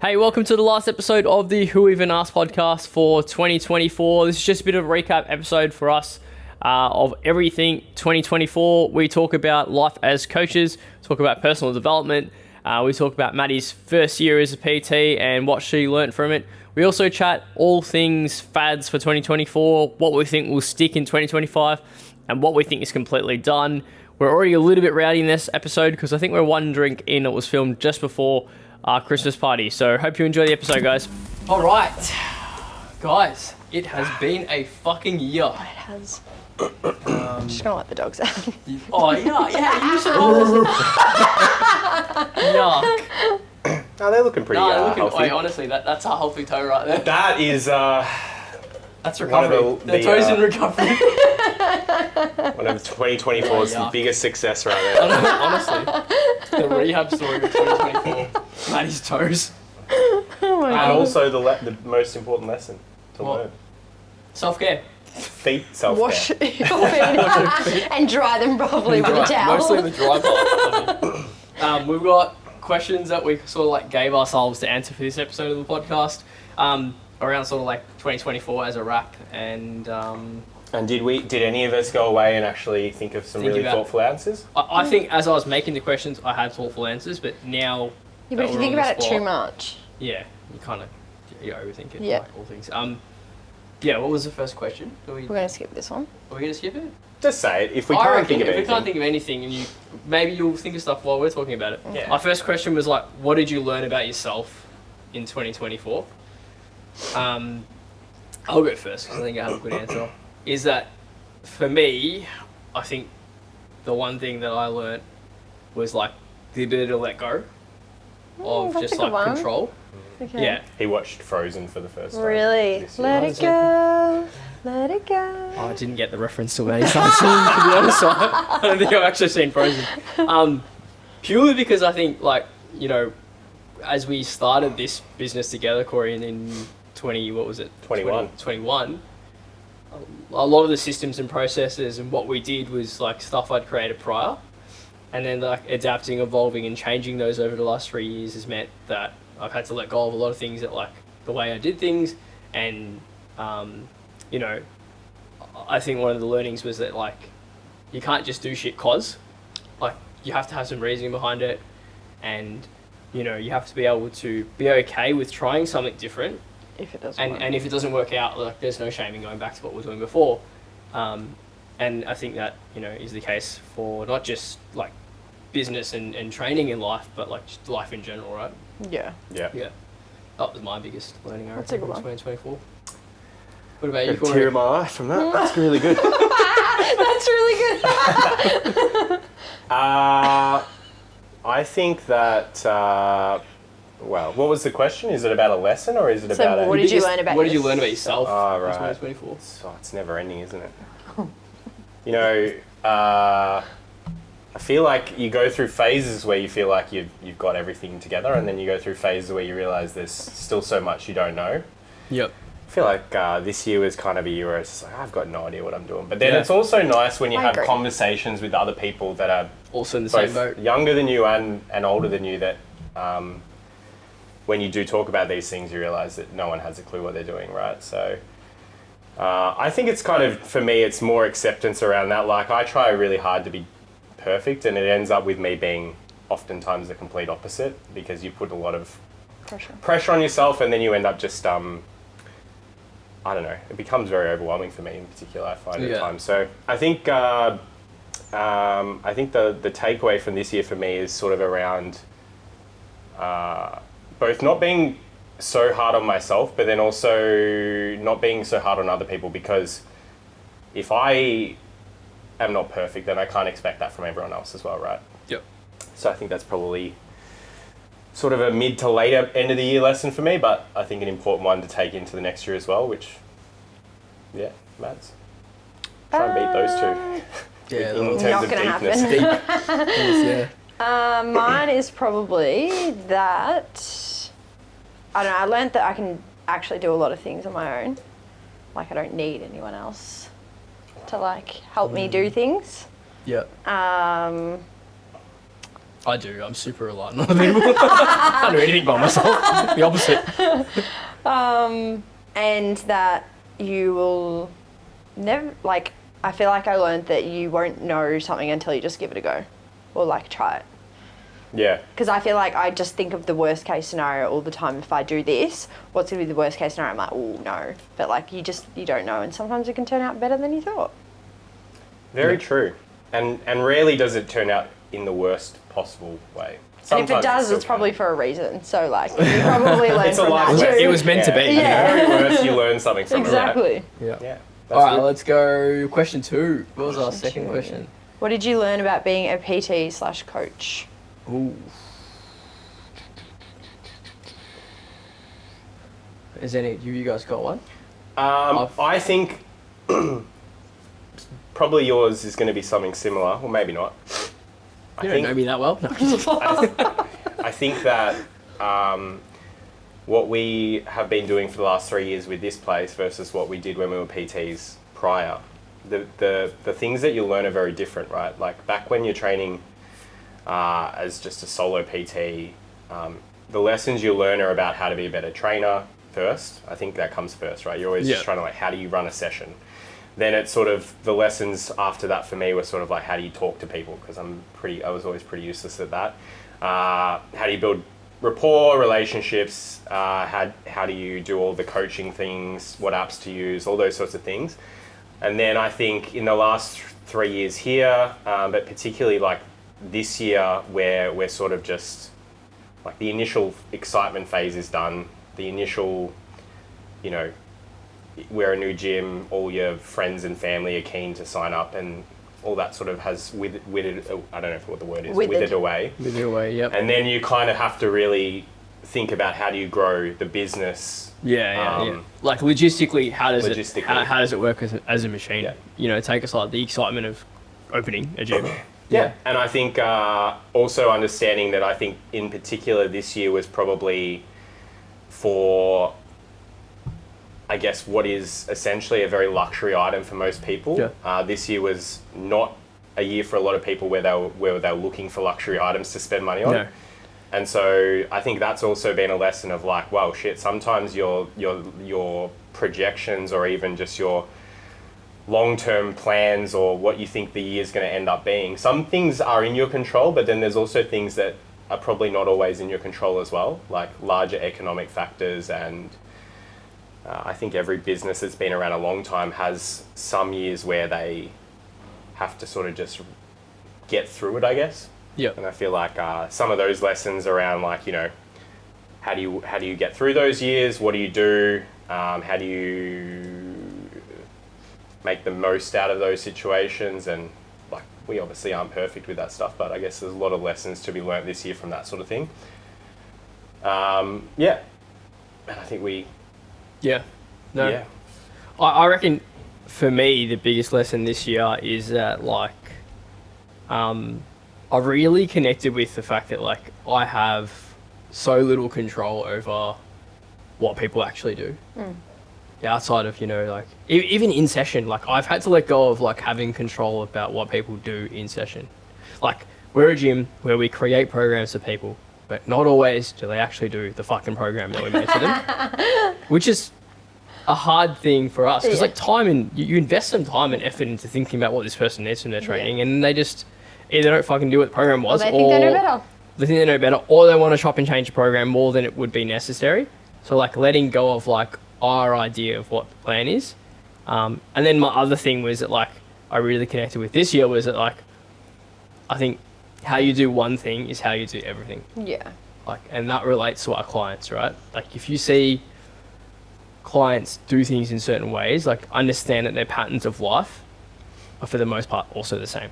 Hey, welcome to the last episode of the Who Even Asked podcast for 2024. This is just a bit of a recap episode for us of everything 2024. We talk about life as coaches, talk about personal development. We talk about Maddie's first year as a PT and what she learnt from it. We also chat all things fads for 2024, what we think will stick in 2025, and what we think is completely done. We're already a little bit rowdy in this episode because I think we're one drink in. It was filmed just before our Christmas party. So hope you enjoy the episode, guys. All right, guys, it has been a fucking year. It has. I'm just gonna let the dogs out. Oh yeah, you said yuck. No, they're looking pretty healthy. Wait, honestly, that's a healthy toe right there. That is that's recovery. The toe's in recovery. One of 2024's biggest success right there. Honestly, the rehab story of 2024. Maddie's toes. Oh my God. And also the most important lesson to learn. Self-care. Feet self-care. Wash your feet and dry them properly with a towel. Mostly the dry part. We've got questions that we sort of like gave ourselves to answer for this episode of the podcast around sort of like 2024 as a wrap. And did any of us go away and actually think of some really thoughtful answers? I think as I was making the questions, I had thoughtful answers, but now... Yeah, but if you think about it too much. Yeah, you kind of overthink it, yeah. like all things. Yeah, what was the first question? We're going to skip this one. Are we going to skip it? Just say it. If we can't think of anything. If we can't think of anything, and maybe you'll think of stuff while we're talking about it. Yeah. My first question was like, what did you learn about yourself in 2024? I'll go first because I think I have a good answer. Is that for me, I think the one thing that I learned was like the ability to let go of just like control. Okay. Yeah. He watched Frozen for the first time. Really? Let it go. Let it go. Oh, I didn't get the reference till many times, to be honest. I don't think I've actually seen Frozen. Purely because I think, like, you know, as we started this business together, Corey, in 21, a lot of the systems and processes and what we did was like stuff I'd created prior. And then like adapting, evolving and changing those over the last 3 years has meant that I've had to let go of a lot of things that like the way I did things. And, you know, I think one of the learnings was that like, you can't just do shit cause, like you have to have some reasoning behind it. And, you know, you have to be able to be okay with trying something different. If it doesn't work. And if it doesn't work out, like there's no shame in going back to what we were doing before. And I think that, you know, is the case for not just like business and training in life, but like just life in general, right? Yeah. Yeah. Yeah. That was my biggest learning, I That's a reckon, good in one. 2024. What about you, Got a Corey? tear in my eye from that. That's really good. That's really good. I think that... well, what was the question? Is it about a lesson or is it about what did you learn about What did you learn about yourself Oh, right. in 2024? It's never ending, isn't it? You know, I feel like you go through phases where you feel like you've got everything together, and then you go through phases where you realise there's still so much you don't know. Yep. I feel like this year was kind of a year where it's like, I've got no idea what I'm doing. But then it's also nice when you have conversations with other people that are Also in the both same boat. younger than you and older than you, that when you do talk about these things, you realise that no one has a clue what they're doing, right? So I think it's kind of, for me, it's more acceptance around that. Like, I try really hard to be perfect, and it ends up with me being oftentimes the complete opposite, because you put a lot of pressure on yourself, and then you end up just, I don't know, it becomes very overwhelming for me in particular, I find at times. So I think the takeaway from this year for me is sort of around both not being so hard on myself, but then also not being so hard on other people, because if I am not perfect, then I can't expect that from everyone else as well, right? Yep. So I think that's probably sort of a mid to later end of the year lesson for me, but I think an important one to take into the next year as well, which, yeah, Mads. Try and beat those two. Yeah, in terms not of gonna deepness. happen. yeah. Mine is probably that, I don't know, I learned that I can actually do a lot of things on my own. Like, I don't need anyone else to like help me do things. Yep. I I do. I'm super reliant on other people. I don't do anything by myself. The opposite. And that you will never, like, I feel like I learned that you won't know something until you just give it a go or like try it. Yeah. Because I feel like I just think of the worst case scenario all the time. If I do this, what's going to be the worst case scenario? I'm like, oh, no. But like, you don't know. And sometimes it can turn out better than you thought. Very true. And rarely does it turn out in the worst possible way. And if it does, it's probably for a reason. So like, you probably learn It's a from life that lesson. too. It was meant to be. At the very worst, you learn something from Exactly. it. Right? Yeah. All right, good. let's go. Question 2. What was our second question? What did you learn about being a PT/coach? Ooh. Is any? You guys got one? I think probably yours is going to be something similar, or maybe not. You don't know me that well. No. I think that what we have been doing for the last 3 years with this place versus what we did when we were PTs prior, the things that you learn are very different, right? Like back when you're training as just a solo PT, the lessons you learn are about how to be a better trainer first. I think that comes first, right? You're always just trying to like, how do you run a session? Then it's sort of the lessons after that for me were sort of like, how do you talk to people? Because I was always pretty useless at that. How do you build rapport, relationships? How do you do all the coaching things? What apps to use? All those sorts of things. And then I think in the last 3 years here, but particularly like this year where we're sort of just like the initial excitement phase is done. The initial, you know, we're a new gym, all your friends and family are keen to sign up and all that sort of has withered, I don't know what the word is, withered away. Withered away, yep. And then you kind of have to really think about how do you grow the business. Yeah. Like logistically, how does it work as a machine? Yeah. You know, take aside the excitement of opening a gym. Yeah. And I think also understanding that I think in particular this year was probably for, I guess, what is essentially a very luxury item for most people. Yeah. This year was not a year for a lot of people where they were looking for luxury items to spend money on. No. And so I think that's also been a lesson of like, well, shit, sometimes your projections or even just your long-term plans or what you think the year's going to end up being, some things are in your control, but then there's also things that are probably not always in your control as well, like larger economic factors. And I think every business that's been around a long time has some years where they have to sort of just get through it, I guess. Yeah. And I feel like some of those lessons around like, you know, how do you get through those years? What do you do? How do you make the most out of those situations? And like, we obviously aren't perfect with that stuff, but I guess there's a lot of lessons to be learnt this year from that sort of thing. Yeah. And I think Yeah. No. Yeah. I reckon for me, the biggest lesson this year is that like, I really connected with the fact that like I have so little control over what people actually do. Outside of, you know, like even in session, like I've had to let go of like having control about what people do in session. Like we're a gym where we create programs for people, but not always do they actually do the fucking program that we made for them, which is a hard thing for us because like time and you invest some time and effort into thinking about what this person needs from their training, and they just either don't fucking do what the program was, They think they know better. They think they know better, or they want to chop and change the program more than it would be necessary. So like letting go of like our idea of what the plan is. And then my other thing was that like I really connected with this year was that like I think how you do one thing is how you do everything. Yeah. Like, and that relates to our clients, right? Like if you see clients do things in certain ways, like understand that their patterns of life are for the most part also the same.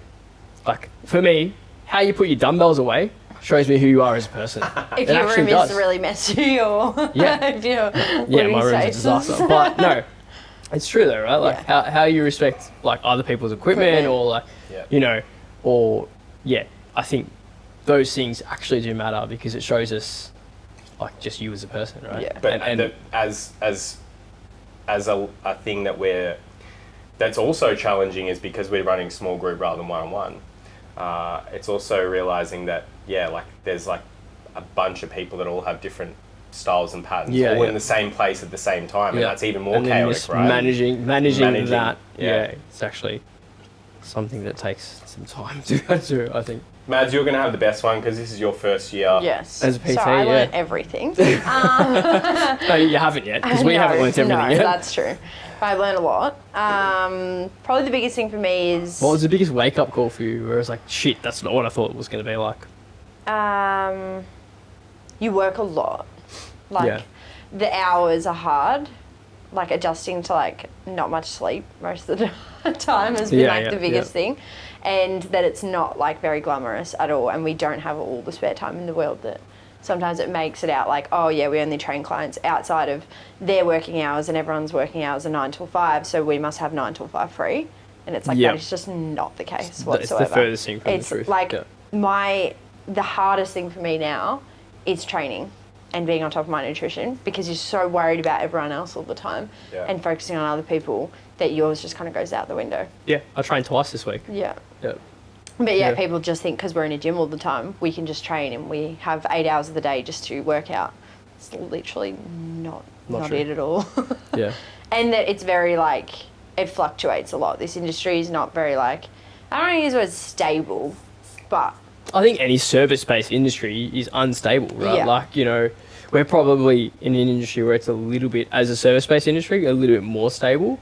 Like for me, how you put your dumbbells away shows me who you are as a person. If your room is really messy or if you're my room's a disaster. But no, it's true though, right? Like how you respect like other people's equipment or like, you know, or I think those things actually do matter because it shows us like just you as a person, right? Yeah. But and as a thing that's also challenging is because we're running small group rather than one-on-one. It's also realizing that yeah, like there's like a bunch of people that all have different styles and patterns, Yeah, all yeah. in the same place at the same time, and that's even more and then chaotic, just right? managing that, yeah. it's actually something that takes some time to go through, I think. Mads, you're going to have the best one because this is your first year. Yes. As a PT, so I yeah. learned everything. No, you haven't yet, because we haven't learned everything no, yet. that's true. But I learned a lot. Probably the biggest thing for me is... What was the biggest wake-up call for you, where it was like, shit, that's not what I thought it was going to be like? You work a lot. Like, Yeah. the hours are hard. Like, adjusting to, like, not much sleep most of the time has been, the biggest thing. And that it's not, like, very glamorous at all. And we don't have all the spare time in the world that sometimes it makes it out like, oh, yeah, we only train clients outside of their working hours and everyone's working hours are 9 till 5, so we must have 9 till 5 free. And it's like, that is just not the case whatsoever. It's the furthest thing from It's the truth. like, the hardest thing for me now is training and being on top of my nutrition, because you're so worried about everyone else all the time and focusing on other people that yours just kind of goes out the window. Yeah, I trained twice this week. Yeah. Yeah. But yeah, people just think because we're in a gym all the time, we can just train and we have 8 hours of the day just to work out. It's literally not true. it at all. Yeah. And that it's very, like, it fluctuates a lot. This industry is not very, like, I don't want to use the word stable, but... I think any service-based industry is unstable, right? Yeah. Like, you know, we're probably in an industry where it's a little bit, as a service-based industry, a little bit more stable.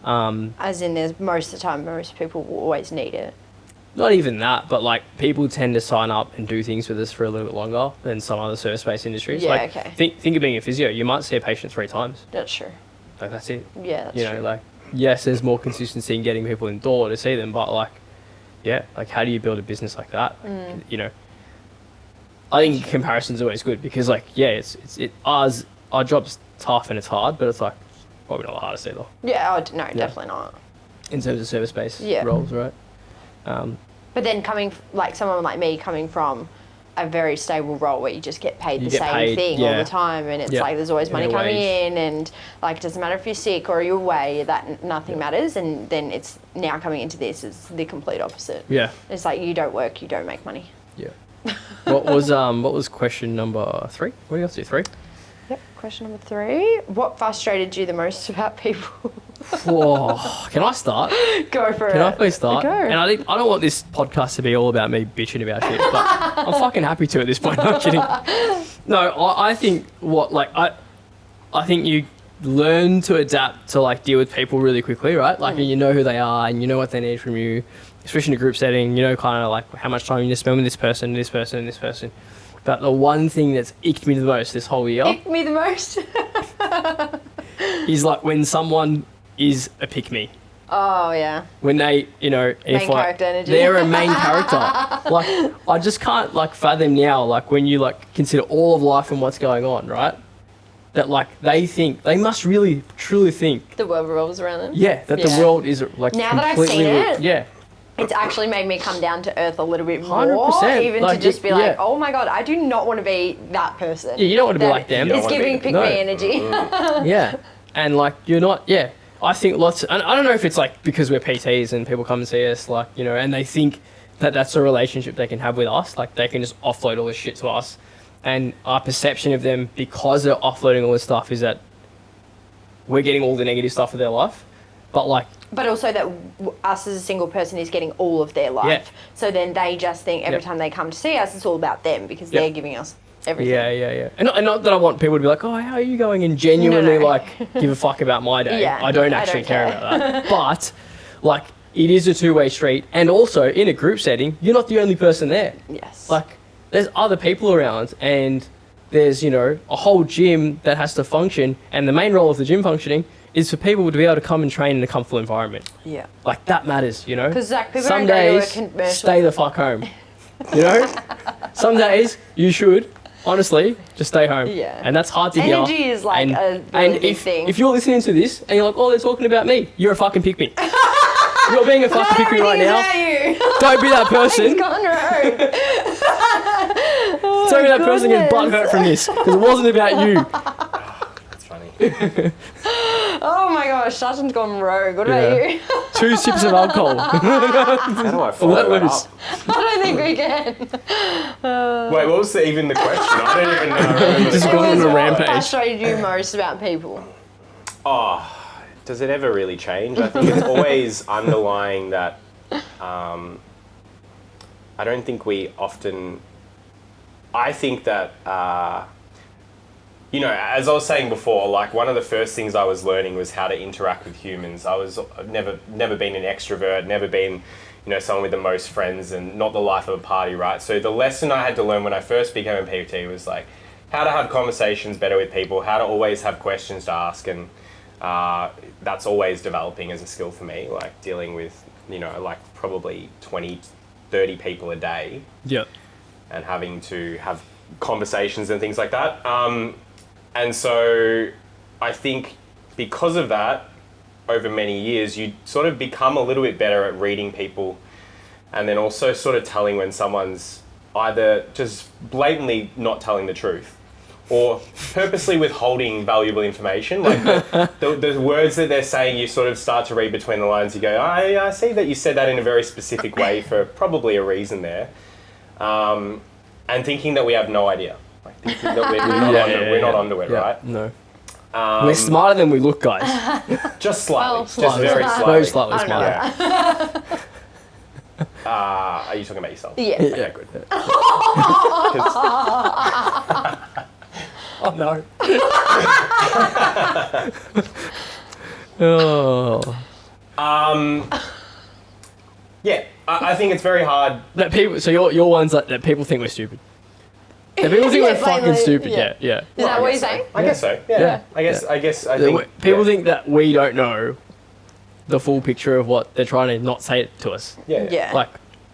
As in, there's most of the time, most people will always need it. Not even that, but like people tend to sign up and do things with us for a little bit longer than some other service-based industries. Yeah, like, okay. Think of being a physio. You might see a patient 3 times. That's true. Like, that's it. Yeah, that's you know, true. like, yes, there's more consistency in getting people in door to see them, but like, yeah, like how do you build a business like that? You know, I think comparison's always good because, like, yeah, our job's tough and it's hard, but it's like probably not the hardest either Yeah, no, definitely not. in terms of service-based Yeah. roles, right? But then someone like me coming from a very stable role where you just get paid the same thing all the time, and it's like there's always money coming in, and like it doesn't matter if you're sick or you're away, that nothing matters, and then it's now coming into this is the complete opposite. Yeah. It's like you don't work, you don't make money. Yeah. What was question number 3? What do you have to do? 3? Yep. Question number 3. What frustrated you the most about people? Whoa, can I start? Go for it. Can I please start? Go. And I don't want this podcast to be all about me bitching about shit, but I'm fucking happy to at this point. No, I'm kidding. No, I think I think you learn to adapt to like deal with people really quickly, right? Like you know who they are and you know what they need from you, especially in a group setting. You know kind of like how much time you need to spend with this person, this person, and this person. But the one thing that's icked me the most this whole year Icked me the most. is like when someone is a pick me. Oh yeah. When they, you know, Main character energy. they're a main character. Like, I just can't like fathom now, like when you like consider all of life and what's going on, right? That like they must really truly think The world revolves around them. that the world is like Now that I've completely seen it, it's actually made me come down to earth a little bit more, 100%. even Like, to just be like, yeah. oh my god, I do not want to be that person. Yeah, you don't want to be like them. You don't It's wanna be giving them. pick No. me energy. Yeah. And like you're not I think and I don't know if it's like because we're PTs and people come and see us, like, you know, and they think that that's a relationship they can have with us, like they can just offload all this shit to us, and our perception of them because they're offloading all this stuff is that we're getting all the negative stuff of their life, but like But also that us as a single person is getting all of their life. Yeah. So then they just think every time they come to see us, it's all about them because they're giving us everything. Yeah. And not that I want people to be like, oh, how are you going? And genuinely, No. like, give a fuck about my day. Yeah, I don't actually care about that. But, like, it is a two-way street. And also, in a group setting, you're not the only person there. Yes. Like, there's other people around, and there's, you know, a whole gym that has to function. And the main role of the gym functioning is for people to be able to come and train in a comfortable environment. Yeah. Like, that matters, you know? 'Cause, Zach, people some don't go to a days, commercial- stay the fuck home. You know? Some days, you should, honestly, just stay home. Yeah. And that's hard to hear. Energy is like a really big thing. If you're listening to this and you're like, oh, they're talking about me, you're a fucking pick me. You're being a fucking pick me right now. Don't be that person. He's gone rogue. Don't be that person who gets butt hurt from this. Because it wasn't about you. That's funny. Oh my gosh, Sachin's gone rogue. What about you? 2 sips of alcohol. How do I follow Let that loose. up? I don't think we can. Wait, what was even the question? I don't even know. Just going on a What rampage. frustrated you most about people? Oh, does it ever really change? I think it's always underlying that. I don't think we often. I think that. You know, as I was saying before, like one of the first things I was learning was how to interact with humans. I've never been an extrovert, never been, you know, someone with the most friends and not the life of a party, right? So the lesson I had to learn when I first became a PT was like how to have conversations better with people, how to always have questions to ask, and that's always developing as a skill for me, like dealing with, you know, like probably 20, 30 people a day. Yep. And having to have conversations and things like that. And so I think because of that, over many years, you sort of become a little bit better at reading people and then also sort of telling when someone's either just blatantly not telling the truth or purposely withholding valuable information. Like the words that they're saying, you sort of start to read between the lines. You go, I see that you said that in a very specific way for probably a reason there. And thinking that we have no idea. Like thinking that we're not onto it, right? No. We're smarter than we look, guys. Just slightly. Well, just very slightly. Very slightly I don't know. smarter. Yeah. Are you talking about yourself? Yeah. Okay, good. Oh, no. Oh. Yeah, I think it's very hard. That people, so your one's like that people think we're stupid. That people think Yeah, we're fucking blatantly, stupid. yeah. Yeah. Is that what you're saying? I guess so. Yeah. Yeah. I guess. I The think way- people yeah. think that we don't know the full picture of what they're trying to not say it to us. Yeah. Yeah. Like,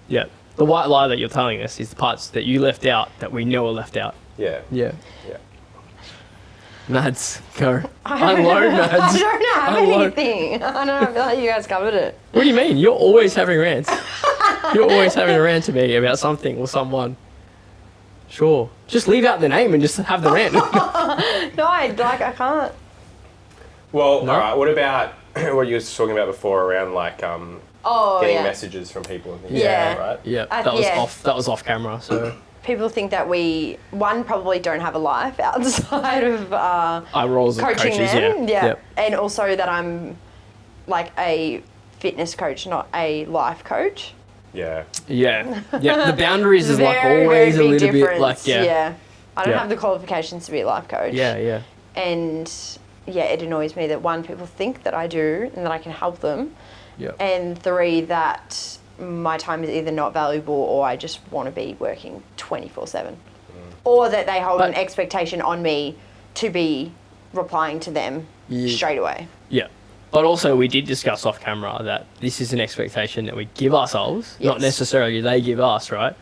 yeah, the white lie that you're telling us is the parts that you left out that we know are left out. Yeah. Yeah. Yeah. Mads, go. Unload, I Mads. don't have Unload. anything. I don't know. I feel like you guys covered it. What do you mean? You're always having rants. You're always having a rant to me about something or someone. Sure. Just leave out the name and just have the rant. No, I can't. Well, No? all right. What about what you were talking about before around like Oh, getting yeah. messages from people and things Yeah. like that, right? Yeah, I- that was yeah. off. That was off camera. So People think that we, one, probably don't have a life outside of our roles as coaching coaches. them. Yeah. Yeah. And also that I'm like a fitness coach, not a life coach. Yeah. Yeah. Yeah. The boundaries is like Very, always very a big little bit difference. like yeah. I don't Yeah. have the qualifications to be a life coach. Yeah. Yeah. And yeah, it annoys me that one, people think that I do and that I can help them. Yeah. And three, that my time is either not valuable or I just want to be working 24/7. Or that they hold But- an expectation on me to be replying to them Yeah. straight away. Yeah. But also, we did discuss off camera that this is an expectation that we give ourselves, not Yes. necessarily they give us, right?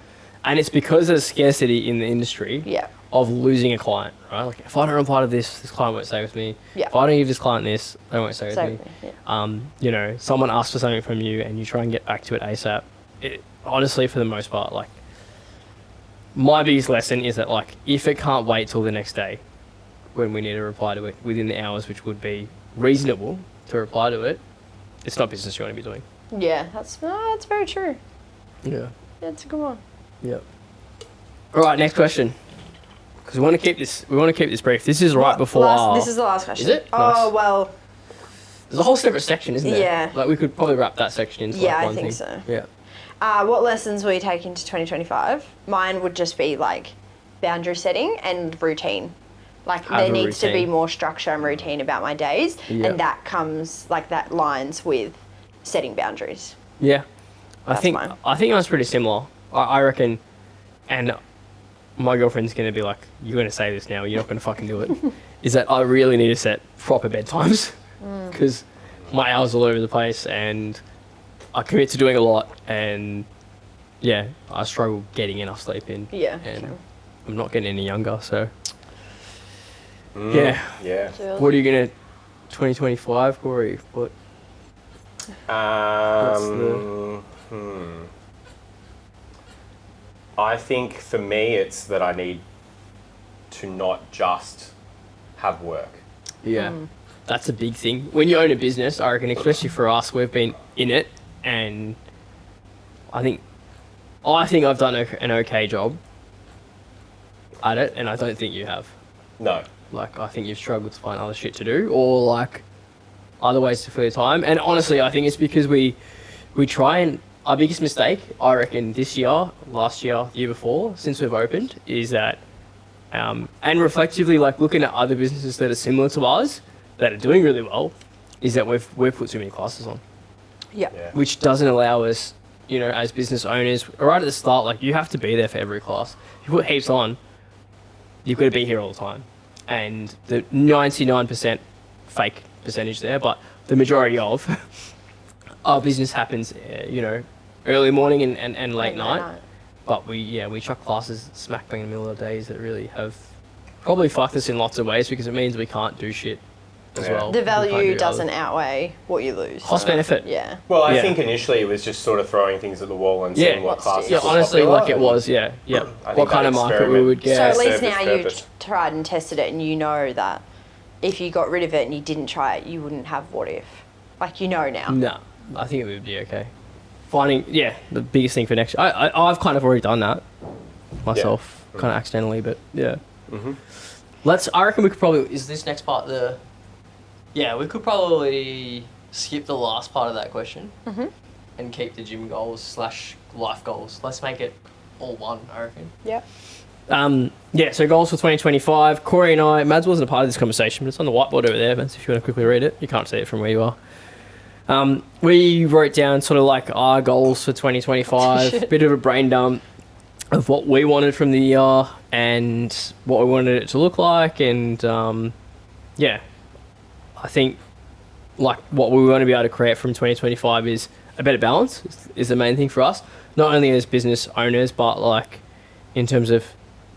And it's because there's scarcity in the industry Yeah. of losing a client, right? Like, if I don't reply to this client won't stay with me. Yeah. If I don't give this client this, they won't stay with So, me. yeah. You know, someone asks for something from you and you try and get back to it ASAP. Honestly, for the most part, like, my biggest lesson is that, like, if it can't wait till the next day when we need to reply to it within the hours, which would be reasonable to reply to it, it's not business you want to be doing. Yeah, that's very true. Yeah. That's a good one. Yep. All right, next question. Because we want to keep this brief. This is right before This is the last question. Is it? Oh, Nice. well, There's a whole separate section, isn't there? Yeah. Like, we could probably wrap that section into Yeah, like I one think thing. so. Yeah. What lessons will you take into 2025? Mine would just be like boundary setting and routine. Like Have there a needs to be routine. more structure and routine about my days, Yeah. and that comes like that lines with setting boundaries. Yeah. That's mine. I think that's pretty similar. I reckon, and my girlfriend's going to be like, you're going to say this now, you're not going to fucking do it, is that I really need to set proper bedtimes because my hours are all over the place and I commit to doing a lot and yeah, I struggle getting enough sleep in. Yeah. And sure. I'm not getting any younger, so yeah. Yeah. What are you going to, 2025, Corey? What? I think for me, it's that I need to not just have work. Yeah. that's a big thing. When you own a business, I reckon, especially for us, we've been in it, and I think I've done an okay job at it, and I don't think you have. No. Like, I think you've struggled to find other shit to do, or like other ways to fill your time. And honestly, I think it's because we try, and our biggest mistake, I reckon, this year, last year, the year before, since we've opened, is that, and reflectively, like looking at other businesses that are similar to ours, that are doing really well, is that we've put too many classes on. Yeah. Which doesn't allow us, you know, as business owners, right at the start, like you have to be there for every class. If you put heaps on, you've got to be here all the time. And the 99% fake percentage there, but the majority of our business happens, you know, early morning and late night. But we chuck classes smack bang in the middle of the days that really have probably fucked us in lots of ways, because it means we can't do shit as well. The value doesn't outweigh what you lose. Cost benefit. Yeah. Well, I think initially it was just sort of throwing things at the wall and seeing what classes. Yeah, honestly, like it was. Yeah. What kind of market we would get. So at least now you've tried and tested it, and you know that if you got rid of it and you didn't try it, you wouldn't have what if. Like, you know now. No, I think it would be okay. Finding, the biggest thing for next year. I've kind of already done that myself, kind of accidentally, but yeah. Mm-hmm. I reckon we could probably, is this next part we could probably skip the last part of that question and keep the gym goals / life goals. Let's make it all one, I reckon. Yep. So goals for 2025. Corey and I, Mads wasn't a part of this conversation, but it's on the whiteboard over there, Mads, if you want to quickly read it. You can't see it from where you are. We wrote down sort of like our goals for 2025, bit of a brain dump of what we wanted from the year and what we wanted it to look like. And I think like what we want to be able to create from 2025 is a better balance is the main thing for us, not only as business owners, but like in terms of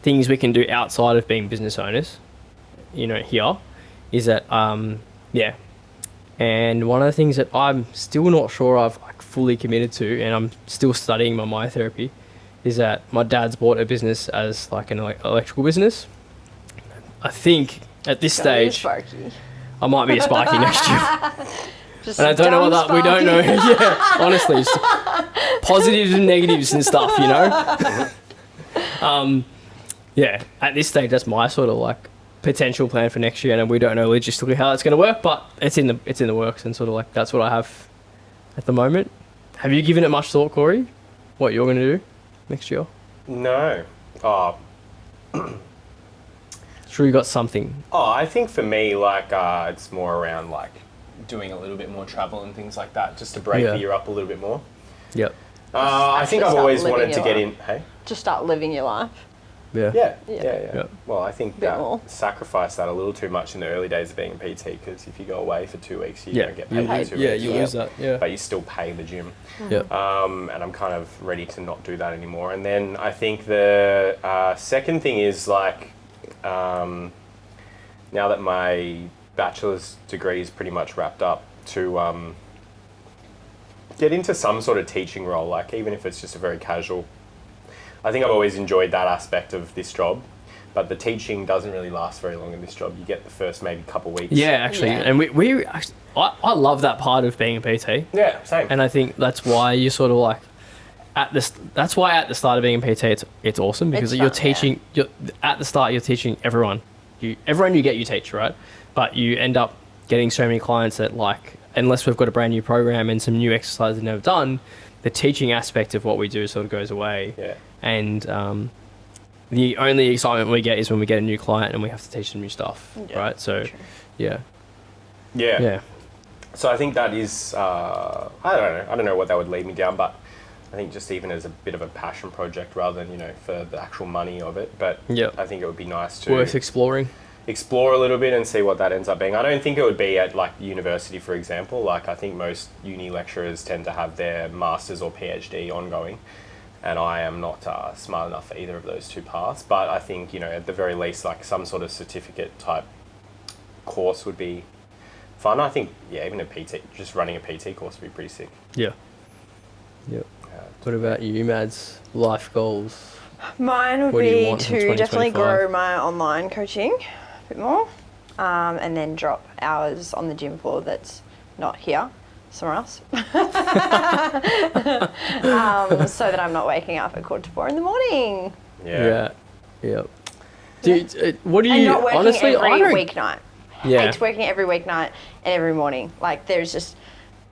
things we can do outside of being business owners, you know, here is that, and one of the things that I'm still not sure I've like fully committed to, and I'm still studying my myotherapy, is that my dad's bought a business as like an electrical business. I think at this stage, I might be a Sparky next year. And I don't know what that, we don't know. Honestly, positives and negatives and stuff, you know? At this stage, that's my sort of like potential plan for next year, and we don't know logistically how that's going to work, but it's in the works, and sort of like that's what I have at the moment. Have you given it much thought, Corey? What you're going to do next year? No. Sure, you got something. I think for me, like it's more around like doing a little bit more travel and things like that, just to break the year up a little bit more. Yep. I think I've always wanted to get in. Hey. Just start living your life. Yeah. Yep. Well, I think sacrifice that a little too much in the early days of being a PT, because if you go away for 2 weeks, you don't get paid for 2 weeks. Yeah, you lose that. Yeah. But you still pay the gym. Yeah. And I'm kind of ready to not do that anymore. And then I think the second thing is like, now that my bachelor's degree is pretty much wrapped up, to get into some sort of teaching role, like even if it's just a very casual. I think I've always enjoyed that aspect of this job, but the teaching doesn't really last very long in this job. You get the first maybe couple weeks. Yeah, actually, and we actually, I love that part of being a PT. Yeah, same. And I think that's why you sort of like that's why at the start of being a PT, it's awesome, because you're teaching. You're at the start, you're teaching everyone. Everyone you get, you teach, right? But you end up getting so many clients that, like, unless we've got a brand new program and some new exercises they've never done, the teaching aspect of what we do sort of goes away. Yeah. And the only excitement we get is when we get a new client and we have to teach them new stuff, right? So, Yeah. So I think that is, I don't know what that would lead me down, but I think just even as a bit of a passion project rather than, for the actual money of it. But I think it would be nice to worth exploring a little bit and see what that ends up being. I don't think it would be at like university, for example. Like I think most uni lecturers tend to have their master's or PhD ongoing, and I am not smart enough for either of those two paths. But I think, at the very least, like some sort of certificate type course would be fun. I think, even just running a PT course would be pretty sick. Yeah. Yep. What about you, Mads? Life goals? Mine would be to definitely grow my online coaching a bit more. and then drop hours on the gym floor that's not here, somewhere else. So that I'm not waking up at 3:45 in the morning. Yeah. Dude, what do you And not working honestly? every I don't. weeknight. Yeah. Hates working every weeknight and every morning. Like there's just,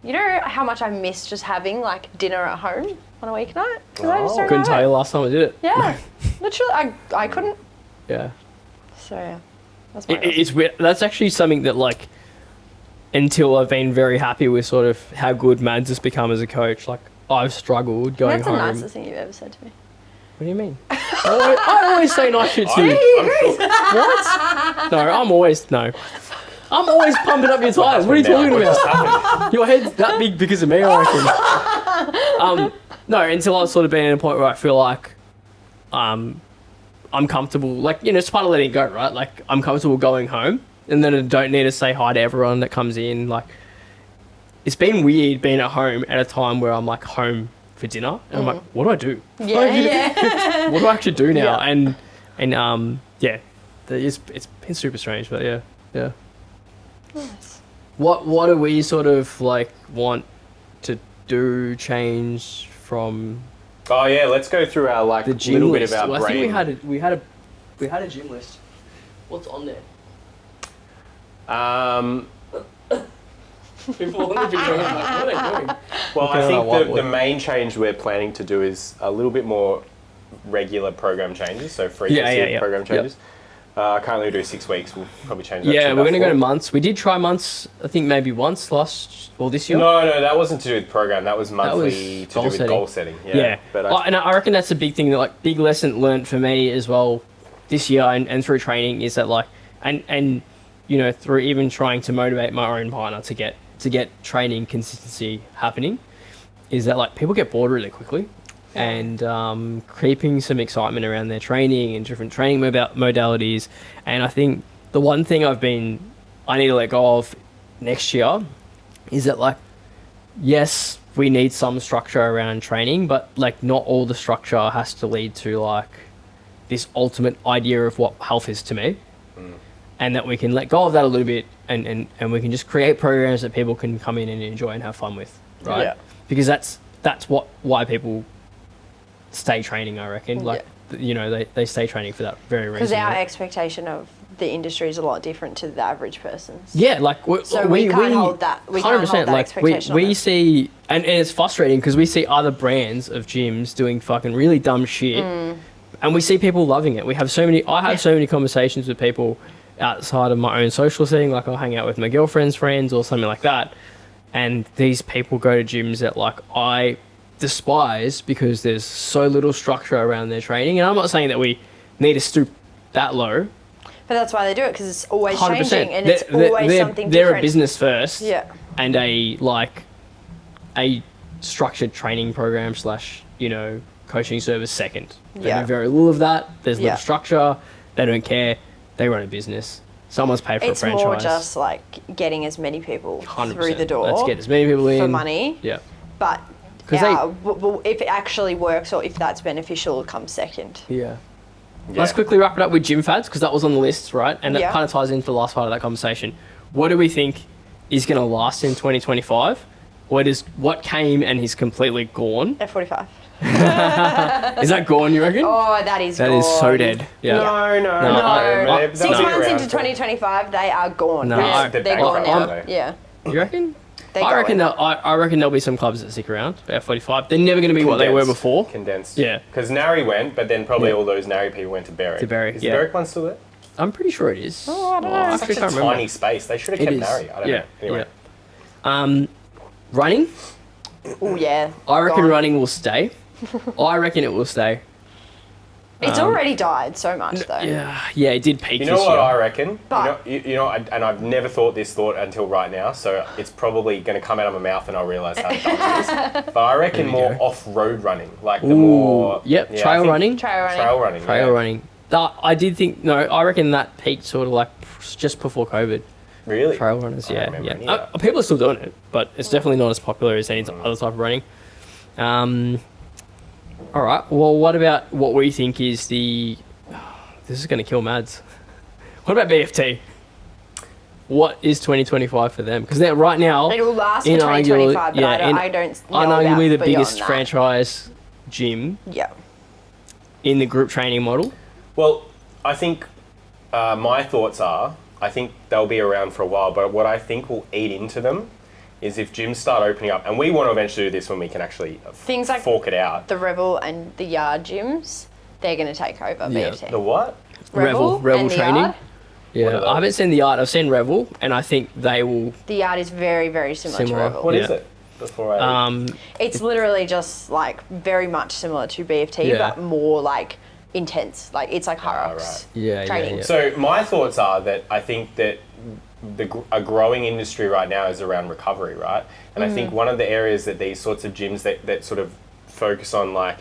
you know how much I miss just having like dinner at home on a weeknight? 'Cause I just don't Couldn't know tell it. you last time I did it. Yeah, literally, I couldn't. Yeah. So yeah, that's my It's weird. That's actually something that like, until I've been very happy with sort of how good Mads has become as a coach. Like I've struggled going That's the home. nicest thing you've ever said to me. What do you mean? I always say nice shit to you. What? No, I'm always pumping up your tires. What are you talking about? Your head's that big because of me, I reckon. No, until I've sort of been at a point where I feel like I'm comfortable. Like, you know, it's part of letting go, right? Like, I'm comfortable going home, and then I don't need to say hi to everyone that comes in. Like, it's been weird being at home at a time where I'm like home for dinner, and I'm like, what do I do? Yeah. What do I actually do now? Yeah. And yeah, it's been super strange, but yeah. Nice. What do we sort of like want to do, change from Oh yeah, let's go through our like the gym little list? bit about Well, I brain. think we had a gym list. What's on there? People want to be going like, what are they doing? Well, I Looking at think our the whiteboard. main change we're planning to do is a little bit more regular program changes, so frequency Yeah, of program changes. Currently we do 6 weeks, we'll probably change that Yeah, to we're going to about go to 4. months. We did try months, I think maybe once this year. No, that wasn't to do with program, that was monthly was to do with goal setting. Yeah. But And I reckon that's a big thing, that like big lesson learned for me as well this year and through training is that like, and you know, through even trying to motivate my own partner to get training consistency happening, is that like people get bored really quickly, and creeping some excitement around their training and different training modalities. And I think the one thing I need to let go of next year is that like, yes, we need some structure around training, but like not all the structure has to lead to like this ultimate idea of what health is to me. And that we can let go of that a little bit, and we can just create programs that people can come in and enjoy and have fun with, right? Yeah. Because that's why people stay training, I reckon. Like, you know, they stay training for that very reason. Because our right? expectation of the industry is a lot different to the average person's. Yeah, like we can't hold that. We can't hold that expectation. We on them. see, and it's frustrating because we see other brands of gyms doing fucking really dumb shit, and we see people loving it. I have so many conversations with people outside of my own social setting, like I'll hang out with my girlfriend's friends or something like that, and these people go to gyms that like I despise because there's so little structure around their training. And I'm not saying that we need to stoop that low. But that's why they do it, because it's always 100%. changing and it's always something they're different. a business first, Yeah. and a structured training program / you know, coaching service second. They Yeah. do very little of that. There's Yeah. little structure. They don't care. They run a business. Someone's paid for It's a franchise. more just like getting as many people 100%. through the door. Let's get as many people in for money. Yeah. But 'Cause if it actually works or if that's beneficial, it comes second. Yeah. Let's quickly wrap it up with gym fads, because that was on the list, right? And that Yeah. kind of ties into the last part of that conversation. What do we think is going to last in 2025? What came and is completely gone? F45. Is that gone, you reckon? Oh, that is That gone. is so dead. Yeah. No. No. 6 They'll be months around into for- 2025, they are gone. No, they're they're gone back, now. aren't they? Yeah. You reckon? They're I reckon going. I reckon there'll be some clubs that stick around for F45. They're never going to be what they were before. Condensed. Yeah. Because Nari went, but then probably Yeah. all those Nari people went to Berwick. To Berwick, Is yeah. the Berwick one still there? I'm pretty sure it is. Oh, I don't know. I It's actually such a can't remember. tiny space. They should have It kept is. Nari. I don't know. Anyway. Yeah. Running. Oh, yeah. I reckon gone. running will stay. I reckon it will stay. It's already died so much, though. Yeah, it did peak You know this what year. I reckon? But- you know, and I've never thought this thought until right now, so it's probably going to come out of my mouth and I'll realise how dumb it is. But I reckon you more go. off-road running, like the Ooh, more... yep, yeah, I trail think running. Trail running. Trail running, Trail yeah. running. I did think, no, I reckon that peaked sort of like just before COVID. Really? Trail runners, I don't yeah. remember any Yeah. of that. People are still doing it, but it's definitely not as popular as any other type of running. All right, well, what about what we think is the... This is going to kill Mads. What about BFT? what is 2025 for them? Because they're right now It will last for inarguably- 2025, but yeah, I don't know unarguably about the beyond biggest that. franchise gym Yeah. in the group training model. Well, I think my thoughts are, I think they'll be around for a while, but what I think will eat into them is if gyms start opening up, and we want to eventually do this when we can actually Things like fork it out. the Rebel and the Yard gyms, they're going to take over Yeah. BFT. The what? Revel and the training. Yard. Yeah, What are I haven't those? seen the art. I've seen Revel, and I think they will. The Yard is very, very similar, Similar. to Rebel. What is Yeah. it? Before I... It's literally just like very much similar to BFT, Yeah. but more like intense. Like it's like High Rocks right. Yeah, training. yeah. So my thoughts are that I think that a growing industry right now is around recovery, right? And I think one of the areas that these sorts of gyms that sort of focus on like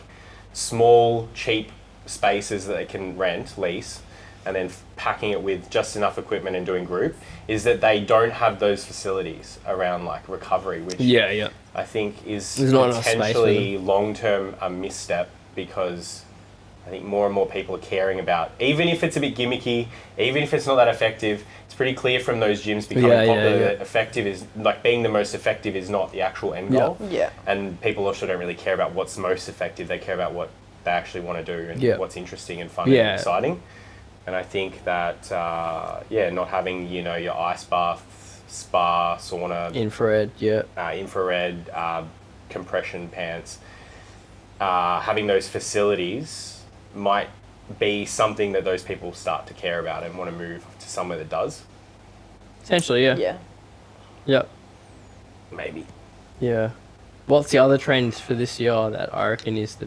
small, cheap spaces that they can rent, lease, and then packing it with just enough equipment and doing group, is that they don't have those facilities around like recovery, which Yeah. I think is There's not enough space for potentially long-term a misstep, because I think more and more people are caring about, even if it's a bit gimmicky, even if it's not that effective, it's pretty clear from those gyms becoming popular that effective is, like being the most effective is not the actual end goal. Yeah. And people also don't really care about what's most effective, they care about what they actually want to do and what's interesting and fun and exciting. And I think that, not having, your ice bath, spa, sauna, Infrared. Yeah. infrared, compression pants, having those facilities might be something that those people start to care about and want to move to somewhere that does. Essentially, yeah. Yeah. Yep. Maybe. Yeah. What's the other trend for this year that I reckon is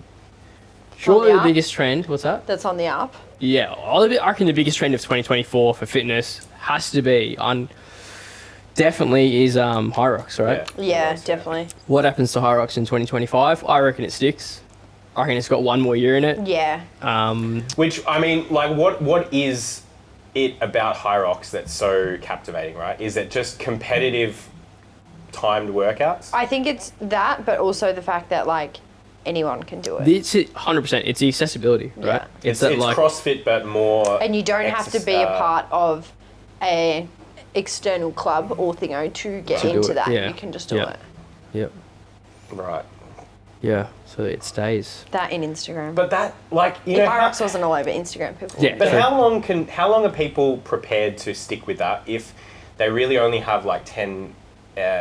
surely the up. biggest trend? What's that? That's on the up. Yeah, I reckon the biggest trend of 2024 for fitness has to be definitely is High Rocks, right? Yeah, definitely. What happens to High Rocks in 2025? I reckon it sticks. I reckon it's got one more year in it. Yeah. Which, I mean, like, what is it about High Rocks that's so captivating, right? Is it just competitive timed workouts? I think it's that, but also the fact that like anyone can do it. It's 100%. It's the accessibility, right? Yeah. It's that, like, CrossFit, but more... And you don't have to be a part of a external club or thingo to get To do into it, that. yeah. You can just do Yeah. it. Yep. Right. Yeah. So it stays. That in Instagram. But that, like, if High Rocks wasn't all over Instagram, people Yeah. would But do it. how long are people prepared to stick with that if they really only have like 10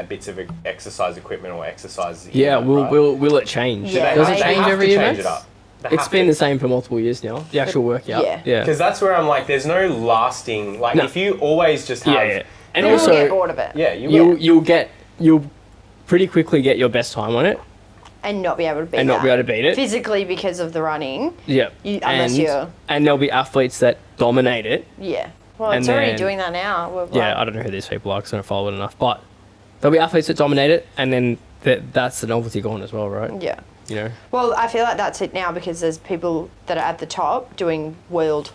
bits of exercise equipment or exercises? Yeah. right? Will it change? Yeah. Does They it change have every to year? change Max? it up. They It's have been to. the same for multiple years now. The actual workout. yeah. Yeah. Because that's where I'm like, there's no lasting, like, No. if you always just have... Yeah. And People will also, get bored of it. Yeah, you will. you'll pretty quickly get your best time on it And not be able to beat and not that. be able to beat it. Physically because of the running. Yeah. Unless you're... And there'll be athletes that dominate it. Yeah. Well, And it's already then- doing that now. We're Yeah, like- I don't know who these people are because I don't follow it enough. But there'll be athletes that dominate it, and then that's the novelty gone as well, right? Yeah. You know? Well, I feel like that's it now because there's people that are at the top doing world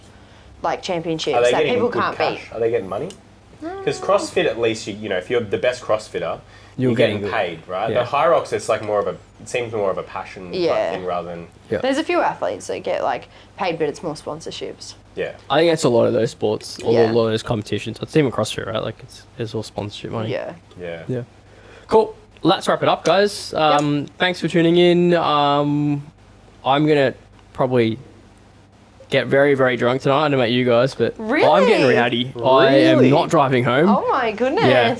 like championships Are they that getting people good can't cash? beat. Are they getting money? Because CrossFit, at least, you know, if you're the best CrossFitter, You're you're getting getting good. paid, right? Yeah. The High Rocks, it's like more of a, it seems more of a passion Yeah. type thing rather than, Yeah. There's a few athletes that get like paid, but it's more sponsorships. yeah. I think that's a lot of those sports, or Yeah. a lot of those competitions. It's even CrossFit, right? Like, it's all sponsorship money. Yeah. Yeah. Cool. Let's wrap it up, guys. Thanks for tuning in. I'm going to probably get very, very drunk tonight. I don't know about you guys, but I'm getting Really? rowdy. I am Really? not driving home. Oh my goodness. Yeah.